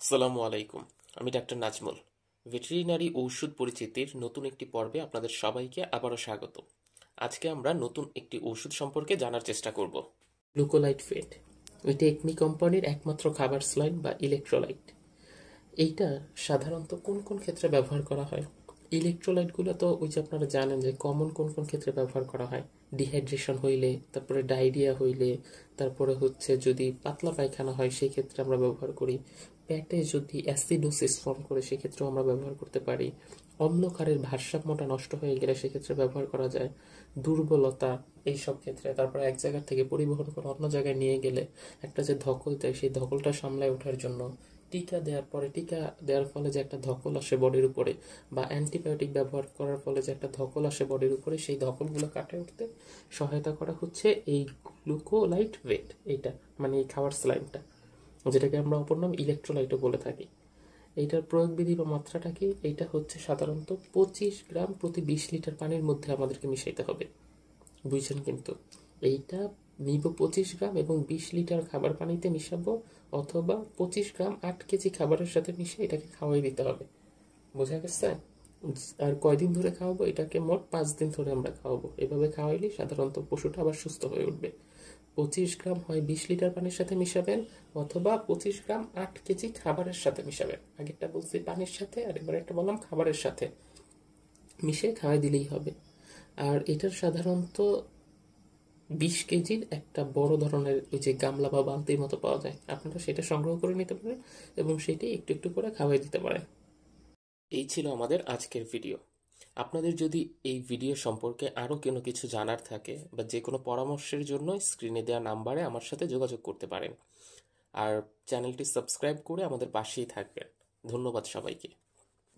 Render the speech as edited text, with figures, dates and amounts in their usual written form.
আসসালামু আলাইকুম। আমি ডাক্তার নাজমুল। ভেটেরিনারি ঔষধ পরিচিতির নতুন একটি পর্বে আপনাদের সবাইকে আবারও স্বাগত। আজকে আমরা নতুন একটি ওষুধ সম্পর্কে জানার চেষ্টা করব। গ্লুকোলাইট ফেট। এটা একমি কোম্পানির একমাত্র খাবার স্লাইন বা ইলেকট্রোলাইট। এইটা সাধারণত কোন কোন ক্ষেত্রে ব্যবহার করা হয়? ইলেকট্রোলাইটগুলো তো ওই যে আপনারা জানেন যে কমন কোন কোন ক্ষেত্রে ব্যবহার করা হয়। ডিহাইড্রেশন হইলে, তারপরে ডায়রিয়া হইলে, তারপরে হচ্ছে যদি পাতলা পায়খানা হয় সেই ক্ষেত্রে আমরা ব্যবহার করি। পেটে যদি অ্যাসিডোসিস ফর্ম করে সেক্ষেত্রেও আমরা ব্যবহার করতে পারি। অম্লক্ষারের ভারসাম্যটা নষ্ট হয়ে গেলে সেক্ষেত্রে ব্যবহার করা যায়। দুর্বলতা এইসব ক্ষেত্রে, তারপরে এক জায়গা থেকে পরিবহন করে অন্য জায়গায় নিয়ে গেলে একটা যে ধকল দেয় সেই ধকলটা সামলায় ওঠার জন্য, টিকা দেওয়ার পরে টিকা দেওয়ার ফলে যে একটা ধকল আসে বডির উপরে, বা অ্যান্টিবায়োটিক ব্যবহার করার ফলে যে একটা ধকল আসে বডির উপরে, সেই ধকলগুলো কাটিয়ে উঠতে সহায়তা করা হচ্ছে এই গ্লুকোলাইট ওয়েট, এইটা মানে এই খাবার স্লাইনটা, যেটাকে আমরা অপর নাম ইলেকট্রোলাইটও বলে থাকি। এইটার প্রয়োগ বিধি বা মাত্রাটা কি? এইটা হচ্ছে সাধারণত 25 গ্রাম প্রতি 20 লিটার পানির মধ্যে আমাদেরকে মিশাইতে হবে। বুঝছেন? কিন্তু এইটা নিব 25 গ্রাম এবং 20 লিটার খাবার পানিতে মিশাবো, অথবা 25 গ্রাম 8 কেজি খাবারের সাথে মিশিয়ে এটাকে খাওয়াই দিতে হবে। বোঝা গেছে? আর কয়দিন ধরে খাওয়াবো? এটাকে মোট 5 দিন ধরে আমরা খাওয়াবো। এভাবে খাওয়াইলে সাধারণত পশুটা আবার সুস্থ হয়ে উঠবে। 25 গ্রাম হয় 20 লিটার পানির সাথে মিশাবেন, অথবা 25 গ্রাম 8 কেজি খাবারের সাথে মিশাবেন। আগেরটা বলছি পানির সাথে, আর এবার একটা বললাম খাবারের সাথে, মিশিয়ে খাওয়াই দিলেই হবে। আর এটার সাধারণত 20 কেজির একটা বড় ধরনের ওই যে গামলা বা বালতির মতো পাওয়া যায়, আপনারা সেটা সংগ্রহ করে নিতে পারেন এবং সেটি একটু একটু করে খাওয়াই দিতে পারেন। এই ছিল আমাদের আজকের ভিডিও। আপনাদের যদি এই ভিডিও সম্পর্কে আরও কোনো কিছু জানার থাকে বা যে কোনো পরামর্শের জন্য স্ক্রিনে দেওয়া নাম্বারে আমার সাথে যোগাযোগ করতে পারেন। আর চ্যানেলটি সাবস্ক্রাইব করে আমাদের পাশেই থাকবেন। ধন্যবাদ সবাইকে।